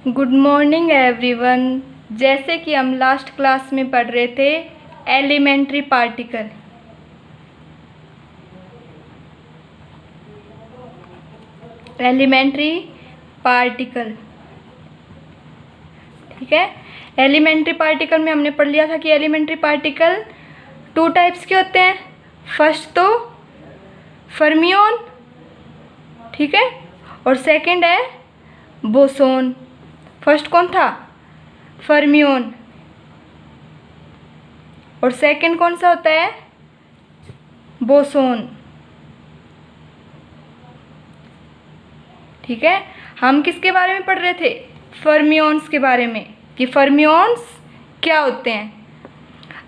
Good morning everyone. जैसे कि हम लास्ट क्लास में पढ़ रहे थे एलिमेंट्री पार्टिकल। ठीक है। एलिमेंट्री पार्टिकल में हमने पढ़ लिया था कि एलिमेंट्री पार्टिकल टू टाइप्स के होते हैं। फर्स्ट तो फर्मियोन, ठीक है, और सेकंड है बोसोन। फर्स्ट कौन था? फर्मियोन। और सेकंड कौन सा होता है? बोसोन। ठीक है। हम किसके बारे में पढ़ रहे थे? फर्मियोन्स के बारे में, कि फर्मियोन्स क्या होते हैं।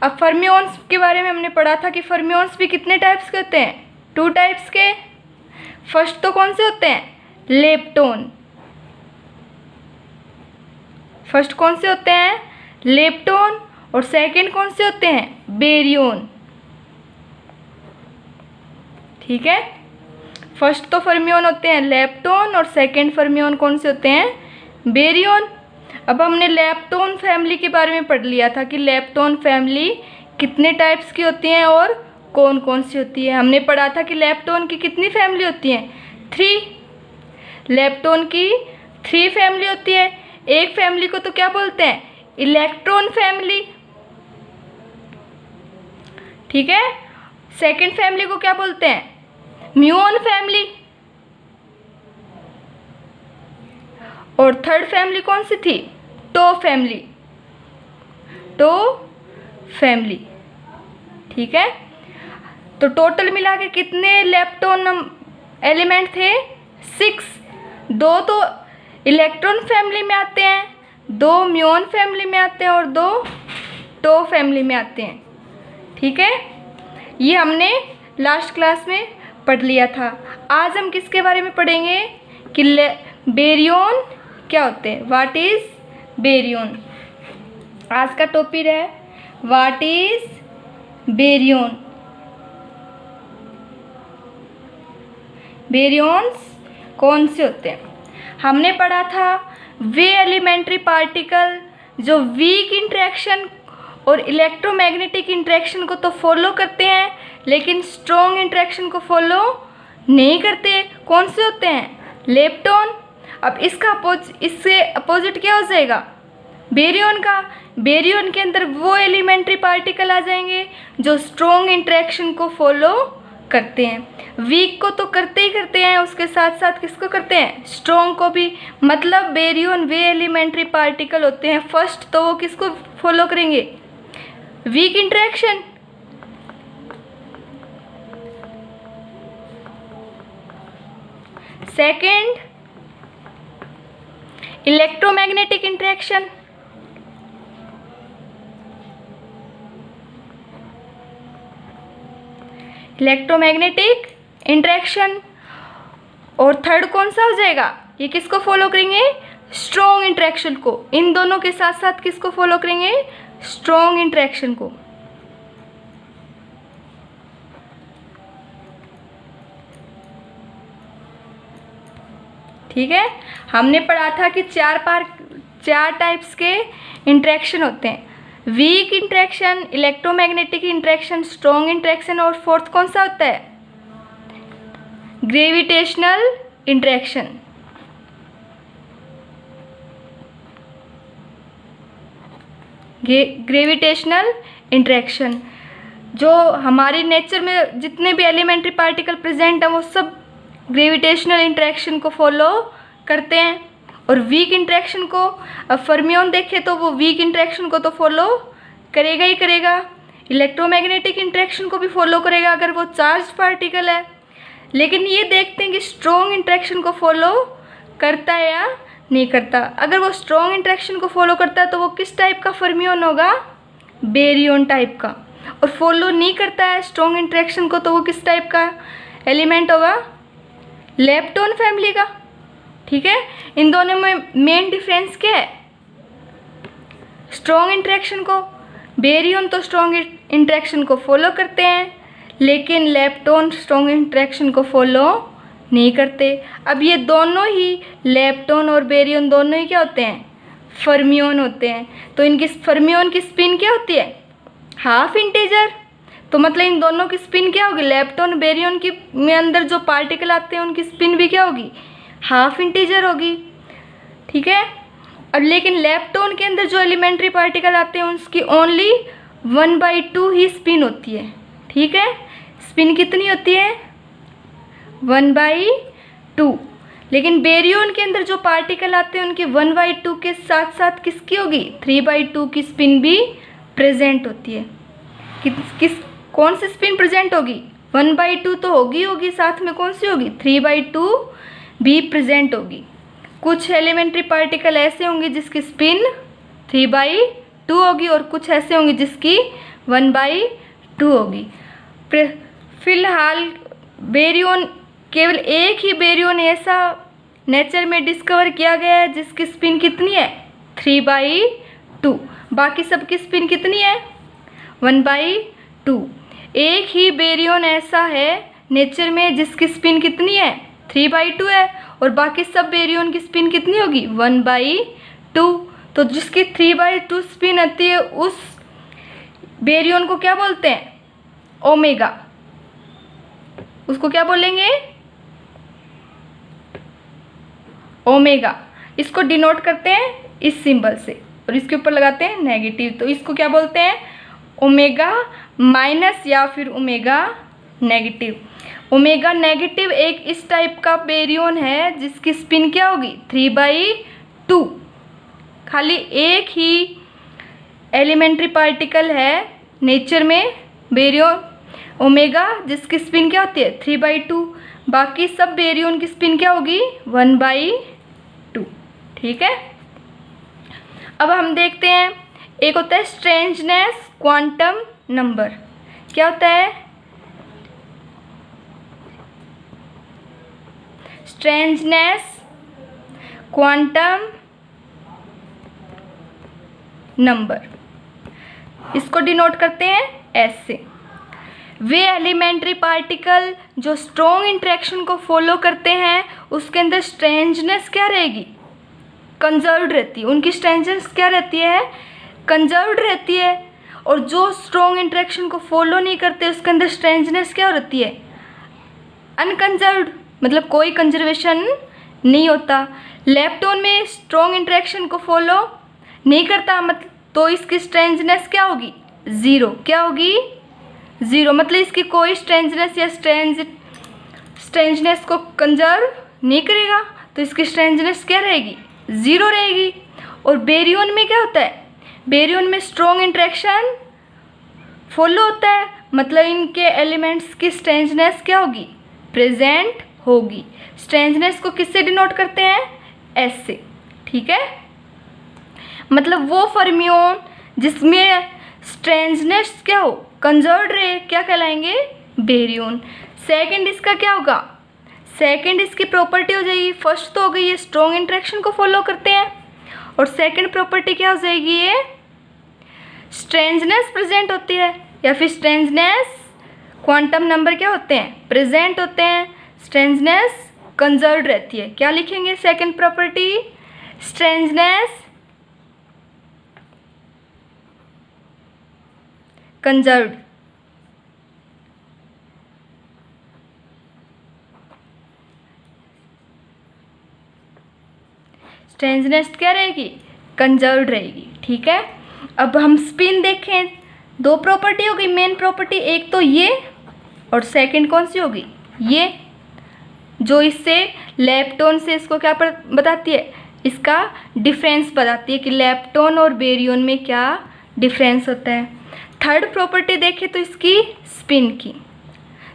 अब फर्मियोन्स के बारे में हमने पढ़ा था कि फर्मियोन्स भी कितने टाइप्स के होते हैं? टू टाइप्स के। फर्स्ट तो कौन से होते हैं? लेप्टोन। फर्स्ट कौन से होते हैं? लेप्टोन। और सेकंड कौन से होते हैं? बेरियोन। ठीक है। फर्स्ट तो फर्मियोन होते हैं लेप्टोन और सेकंड फर्मियोन कौन से होते हैं? बेरियोन। अब हमने लेप्टोन फैमिली के बारे में पढ़ लिया था कि लेप्टोन फैमिली कितने टाइप्स की होती हैं और कौन कौन सी होती है। हमने पढ़ा था कि लेप्टोन की कितनी फैमिली होती हैं? 3। लेप्टोन की 3 फैमिली होती है। एक फैमिली को तो क्या बोलते हैं? Electron family. ठीक है। सेकंड फैमिली को क्या बोलते हैं? Muon family. और थर्ड फैमिली कौन सी थी? Tau family. ठीक है। तो टोटल मिला के कितने लेप्टोन एलिमेंट थे? 6। 2 तो इलेक्ट्रॉन फैमिली में आते हैं, 2 म्यूऑन फैमिली में आते हैं और 2 टो फैमिली में आते हैं। ठीक है। ये हमने लास्ट क्लास में पढ़ लिया था। आज हम किसके बारे में पढ़ेंगे कि बेरियोन क्या होते हैं। What is baryon. आज का टॉपिक है व्हाट इज बेरियोन। बेरियोन्स कौन से होते हैं? हमने पढ़ा था वे एलिमेंट्री पार्टिकल जो वीक इंटरेक्शन और इलेक्ट्रोमैग्नेटिक इंटरेक्शन को तो फॉलो करते हैं लेकिन स्ट्रॉन्ग इंटरेक्शन को फॉलो नहीं करते। कौन से होते हैं? लेप्टोन। अब इससे अपोजिट क्या हो जाएगा? बेरियोन का। बेरियोन के अंदर वो एलिमेंट्री पार्टिकल आ जाएंगे जो स्ट्रॉन्ग इंटरेक्शन को फॉलो करते हैं। वीक को तो करते ही करते हैं, उसके साथ साथ किसको करते हैं? स्ट्रॉन्ग को भी। मतलब बेरियोन वे एलिमेंट्री पार्टिकल होते हैं। फर्स्ट तो वो किसको फॉलो करेंगे? Weak interaction. Second electromagnetic interaction. और थर्ड कौन सा हो जाएगा? ये किसको फॉलो करेंगे? स्ट्रॉन्ग इंटरेक्शन को। इन दोनों के साथ साथ किसको फॉलो करेंगे? स्ट्रॉन्ग इंटरेक्शन को। ठीक है। हमने पढ़ा था कि 4 टाइप्स के इंटरेक्शन होते हैं। Weak interaction, electromagnetic interaction, strong interaction और फोर्थ कौन सा होता है? Gravitational interaction. ग्रेविटेशनल इंटरेक्शन जो हमारी नेचर में जितने भी एलिमेंट्री पार्टिकल प्रेजेंट हैं वो सब ग्रेविटेशनल इंटरेक्शन को फॉलो करते हैं। और वीक इंटरेक्शन को, अब फर्मियोन देखें तो वो वीक इंटरेक्शन को तो फॉलो करेगा ही करेगा, इलेक्ट्रोमैग्नेटिक इंटरेक्शन को भी फॉलो करेगा अगर वो चार्ज पार्टिकल है। लेकिन ये देखते हैं कि स्ट्रॉन्ग इंटरेक्शन को फॉलो करता है या नहीं करता। अगर वो स्ट्रॉन्ग इंटरेक्शन को फॉलो करता है तो वो किस टाइप का फर्मियोन होगा? बेरियोन टाइप का। और फॉलो नहीं करता है स्ट्रॉन्ग इंटरेक्शन को तो वो किस टाइप का एलिमेंट होगा? लेप्टोन फैमिली का। ठीक है। इन दोनों में मेन डिफरेंस क्या है? स्ट्रॉन्ग इंटरेक्शन को, बेरियोन तो स्ट्रॉन्ग इंटरेक्शन को फॉलो करते हैं लेकिन लेप्टोन स्ट्रॉन्ग इंटरेक्शन को फॉलो नहीं करते। अब ये दोनों ही लेप्टोन और बेरियोन दोनों ही क्या होते हैं? फर्मियोन होते हैं। तो इनकी फर्मियोन की स्पिन क्या होती है? Half integer. तो मतलब इन दोनों की स्पिन क्या होगी? लेप्टोन बेरियन की में अंदर जो पार्टिकल आते हैं उनकी स्पिन भी क्या होगी? हाफ इंटीजर होगी। ठीक है। और लेकिन लेप्टोन के अंदर जो एलिमेंट्री पार्टिकल आते हैं उसकी ओनली 1/2 ही स्पिन होती है। ठीक है। स्पिन कितनी होती है? 1/2। लेकिन बेरियन के अंदर जो पार्टिकल आते हैं उनकी 1/2 के साथ साथ किसकी होगी? 3/2 की स्पिन भी प्रेजेंट होती है। किस कौन सी स्पिन प्रेजेंट होगी? 1/2 तो होगी, साथ में कौन सी होगी? 3/2 भी प्रेजेंट होगी। कुछ एलिमेंट्री पार्टिकल ऐसे होंगे जिसकी स्पिन 3/2 होगी और कुछ ऐसे होंगे जिसकी 1/2 होगी। फिलहाल बेरियन, केवल एक ही बेरियन ऐसा नेचर में डिस्कवर किया गया है जिसकी स्पिन कितनी है? 3/2। बाकी सबकी स्पिन कितनी है? 1/2। एक ही बेरियन ऐसा है नेचर में जिसकी स्पिन कितनी है? 3/2 है और बाकी सब बेरियन की स्पिन कितनी होगी? 1/2। तो जिसकी 3/2 स्पिन आती है उस बेरियन को क्या बोलते हैं? ओमेगा। उसको क्या बोलेंगे? ओमेगा। इसको डिनोट करते हैं इस सिंबल से और इसके ऊपर लगाते हैं नेगेटिव। तो इसको क्या बोलते हैं? ओमेगा माइनस या फिर ओमेगा नेगेटिव। ओमेगा नेगेटिव एक इस टाइप का बेरियन है जिसकी स्पिन क्या होगी? 3/2। खाली एक ही एलिमेंट्री पार्टिकल है नेचर में बेरियन ओमेगा जिसकी स्पिन क्या होती है? 3/2। बाकी सब बेरियन की स्पिन क्या होगी? 1/2। ठीक है। अब हम देखते हैं, एक होता है स्ट्रेंजनेस क्वांटम नंबर। क्या होता है? Strangeness quantum number. इसको डिनोट करते हैं एस से। वे एलिमेंट्री पार्टिकल जो स्ट्रॉन्ग इंटरेक्शन को फॉलो करते हैं उसके अंदर स्ट्रेंजनेस क्या रहेगी? कंजर्व्ड रहती है। उनकी स्ट्रेंजनेस क्या रहती है? कंजर्व्ड रहती है। और जो स्ट्रॉन्ग इंटरेक्शन को फॉलो नहीं करते उसके अंदर स्ट्रेंजनेस क्या रहती है? अनकंजर्व्ड, मतलब कोई कंजर्वेशन नहीं होता। लेप्टोन में स्ट्रॉन्ग इंटरेक्शन को फॉलो नहीं करता, मतलब तो इसकी स्ट्रेंजनेस क्या होगी? 0। क्या होगी? 0। मतलब इसकी कोई स्ट्रेंजनेस या स्ट्रेंजनेस को कंजर्व नहीं करेगा, तो इसकी स्ट्रेंजनेस क्या रहेगी? 0 रहेगी। और बेरियन में क्या होता है? बेरियन में स्ट्रॉन्ग इंटरेक्शन फॉलो होता है, मतलब इनके एलिमेंट्स की स्ट्रेंजनेस क्या होगी? प्रेजेंट होगी। स्ट्रेंजनेस को किससे डिनोट करते हैं? एस से। ठीक है। मतलब वो फर्मियोन जिसमें स्ट्रेंजनेस क्या हो? कंजर्व्ड रहे, क्या कहलाएंगे? बेरियन। सेकंड इसका क्या होगा? सेकंड इसकी प्रॉपर्टी हो जाएगी, फर्स्ट तो हो गई ये स्ट्रॉन्ग इंटरेक्शन को फॉलो करते हैं और सेकंड प्रॉपर्टी क्या हो जाएगी? ये स्ट्रेंजनेस प्रेजेंट होती है या फिर स्ट्रेंजनेस क्वांटम नंबर क्या होते हैं? प्रेजेंट होते हैं। स्ट्रेंजनेस कंजर्व्ड रहती है। क्या लिखेंगे second property? Strangeness conserved. Strangeness क्या रहेगी? कंजर्व्ड रहेगी। ठीक है। अब हम स्पिन देखें, दो प्रॉपर्टी होगी मेन प्रॉपर्टी, एक तो ये और सेकंड कौन सी होगी? ये, जो इससे लेप्टोन से इसको क्या बताती है? इसका डिफरेंस बताती है कि लेप्टोन और बेरियन में क्या डिफरेंस होता है। थर्ड प्रॉपर्टी देखें तो इसकी स्पिन की,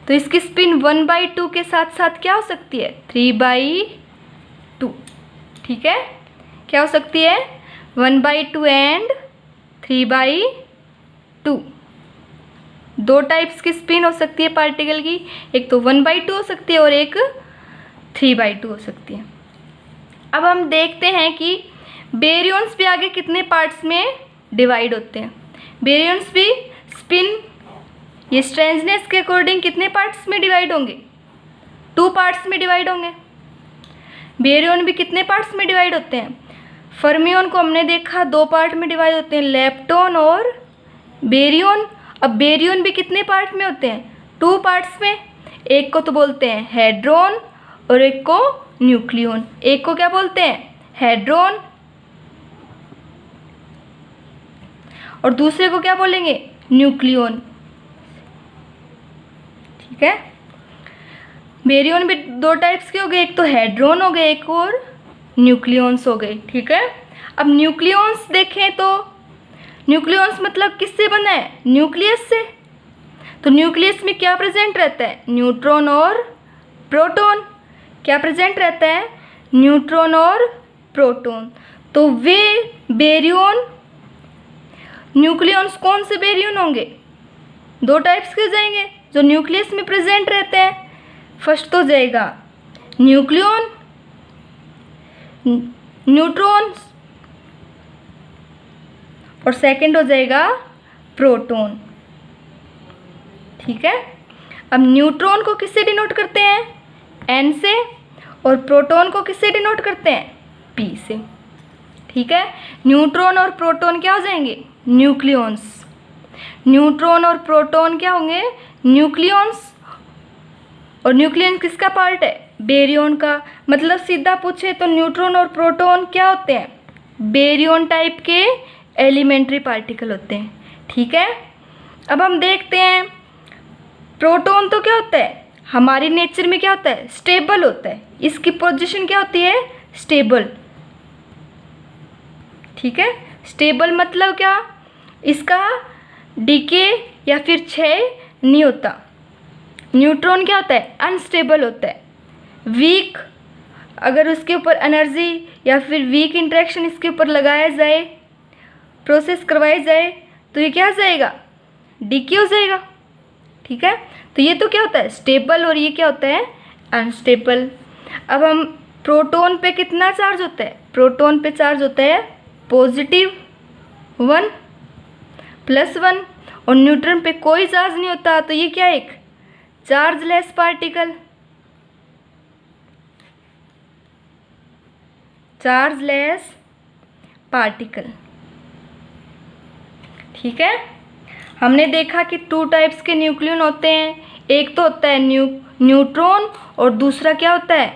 तो इसकी स्पिन 1/2 के साथ साथ क्या हो सकती है? 3/2। ठीक है। क्या हो सकती है? 1/2 एंड 3/2। दो टाइप्स की स्पिन हो सकती है पार्टिकल की, एक तो 1/2 हो सकती है और एक 3/2 हो सकती है। अब हम देखते हैं कि बेरियंस भी आगे कितने पार्ट्स में डिवाइड होते हैं। बेरियंस भी स्पिन ये स्ट्रेंजनेस के अकॉर्डिंग कितने पार्ट्स में डिवाइड होंगे? 2 पार्ट्स में डिवाइड होंगे। बेरियन भी कितने पार्ट्स में डिवाइड होते हैं? फर्मियन को हमने देखा 2 पार्ट में डिवाइड होते हैं, लेप्टॉन और बेरियन। अब बेरियन भी कितने पार्ट में होते हैं? 2 पार्ट्स में। एक को तो बोलते हैं हेड्रॉन और एक को न्यूक्लियन। एक को क्या बोलते हैं? हेड्रॉन, और दूसरे को क्या बोलेंगे? न्यूक्लियन। ठीक है, बेरियन भी 2 टाइप्स के हो गए, एक तो हेड्रॉन हो गए, एक और न्यूक्लियंस हो गए। ठीक है, अब न्यूक्लियंस देखें तो न्यूक्लियंस मतलब किससे बना है? न्यूक्लियस से। तो न्यूक्लियस में क्या प्रेजेंट रहता है? न्यूट्रॉन और प्रोटॉन। क्या प्रेजेंट रहता है? न्यूट्रॉन और प्रोटॉन। तो वे बेरियन न्यूक्लियंस कौन से बेरियन होंगे? 2 टाइप्स के जाएंगे जो न्यूक्लियस में प्रेजेंट रहते हैं। फर्स्ट तो जाएगा न्यूक्लियन, न्यूट्रॉन्स, और सेकंड हो जाएगा प्रोटॉन। ठीक है, अब न्यूट्रॉन को किससे डिनोट करते हैं? N से, और प्रोटॉन को किससे डिनोट करते हैं? P से। ठीक है, न्यूट्रॉन और प्रोटॉन क्या हो जाएंगे? न्यूक्लियंस। न्यूट्रॉन और प्रोटॉन क्या होंगे? न्यूक्लियंस। और न्यूक्लियन किसका पार्ट है? बेरियन का। मतलब सीधा पूछे तो न्यूट्रॉन और प्रोटॉन क्या होते हैं? बेरियन टाइप के एलिमेंट्री पार्टिकल होते हैं। ठीक है, अब हम देखते हैं प्रोटॉन तो क्या होता है? हमारी नेचर में क्या होता है? स्टेबल होता है। इसकी पोजीशन क्या होती है? स्टेबल। ठीक है, स्टेबल मतलब क्या? इसका डीके या फिर क्षय नहीं होता। न्यूट्रॉन क्या होता है? अनस्टेबल होता है, वीक। अगर उसके ऊपर एनर्जी या फिर वीक इंटरेक्शन इसके ऊपर लगाया जाए, प्रोसेस करवाई जाए, तो ये क्या हो जाएगा? डीके हो जाएगा। ठीक है, तो ये तो क्या होता है? स्टेबल, और ये क्या होता है? अनस्टेबल। अब हम प्रोटॉन पे कितना चार्ज होता है? प्रोटॉन पे चार्ज होता है +1 +1, और न्यूट्रॉन पे कोई चार्ज नहीं होता। तो ये क्या है? एक चार्जलेस पार्टिकल। Chargeless particle. ठीक है, हमने देखा कि 2 टाइप्स के न्यूक्लियन होते हैं। एक तो होता है न्यूट्रॉन, और दूसरा क्या होता है?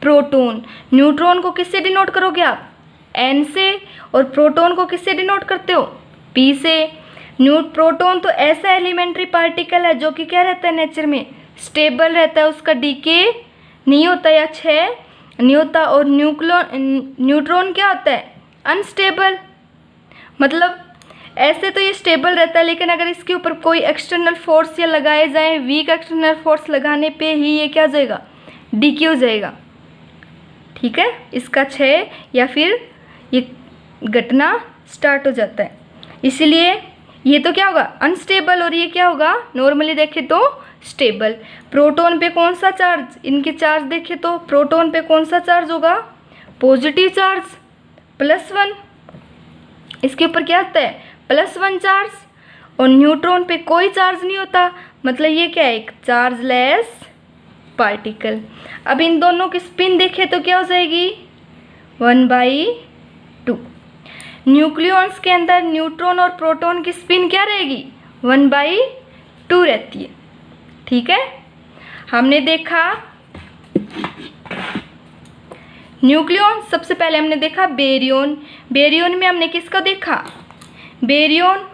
प्रोटॉन। न्यूट्रॉन को किससे डिनोट करोगे आप? N से, और प्रोटॉन को किससे डिनोट करते हो? P से। प्रोटॉन तो ऐसा एलिमेंट्री पार्टिकल है जो कि क्या रहता है नेचर में? स्टेबल रहता है, उसका डीके नहीं होता या क्षय नहीं होता। और न्यूट्रॉन क्या होता है? अनस्टेबल। मतलब ऐसे तो ये स्टेबल रहता है, लेकिन अगर इसके ऊपर कोई एक्सटर्नल फोर्स या लगाए जाए, वीक एक्सटर्नल फोर्स लगाने पे ही ये क्या हो जाएगा? डीके हो जाएगा। ठीक है, इसका क्षय या फिर ये घटना स्टार्ट हो जाता है। इसीलिए ये तो क्या होगा? अनस्टेबल, और ये क्या होगा? नॉर्मली देखें तो स्टेबल। प्रोटॉन पे कौन सा चार्ज? इनके चार्ज देखें तो प्रोटॉन पे कौन सा चार्ज होगा? Positive charge, +1। इसके ऊपर क्या होता है? +1 चार्ज। और न्यूट्रॉन पे कोई चार्ज नहीं होता, मतलब ये क्या है? एक चार्जलेस पार्टिकल। अब इन दोनों की स्पिन देखें तो क्या हो जाएगी? 1/2। न्यूक्लियॉन्स के अंदर न्यूट्रॉन और प्रोटॉन की स्पिन क्या रहेगी? 1/2 रहती है। ठीक है, हमने देखा न्यूक्लियॉन। सबसे पहले हमने देखा बेरियन। बेरियन में हमने किसको देखा? बेरियन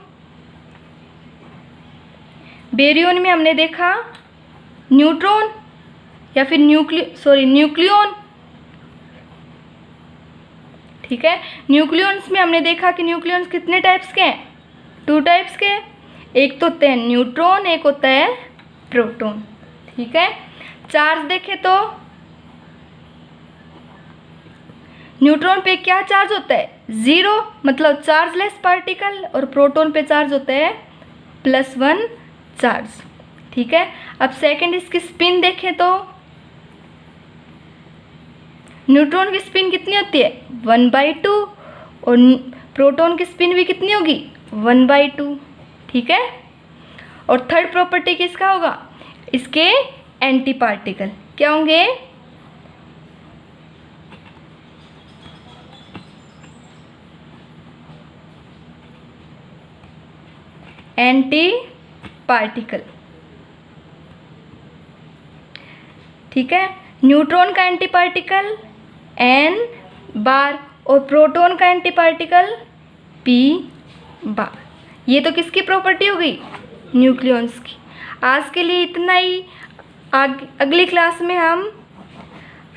में हमने देखा न्यूट्रॉन या फिर न्यूक्लियॉन। ठीक है, न्यूक्लियॉन्स में हमने देखा कि न्यूक्लियॉन्स कितने टाइप्स के हैं? 2 टाइप्स के। एक तो होता है न्यूट्रॉन, एक होता है प्रोटॉन। ठीक है, चार्ज देखें तो न्यूट्रॉन पे क्या चार्ज होता है? 0, मतलब चार्जलेस पार्टिकल। और प्रोटॉन पे चार्ज होता है +1 चार्ज। ठीक है, अब सेकंड इसकी स्पिन देखें तो न्यूट्रॉन की स्पिन कितनी होती है? 1/2, और प्रोटॉन की स्पिन भी कितनी होगी? 1/2। ठीक है, और थर्ड प्रॉपर्टी किसका होगा? इसके एंटी पार्टिकल क्या होंगे? Anti particle. ठीक है, न्यूट्रॉन का एंटी पार्टिकल n बार और प्रोटॉन का एंटी पार्टिकल p बार। ये तो किसकी प्रॉपर्टी हो गई? न्यूक्लियॉन्स की। आज के लिए इतना ही। अगली क्लास में हम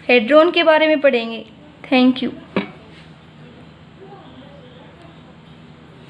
हेड्रॉन के बारे में पढ़ेंगे। Thank you.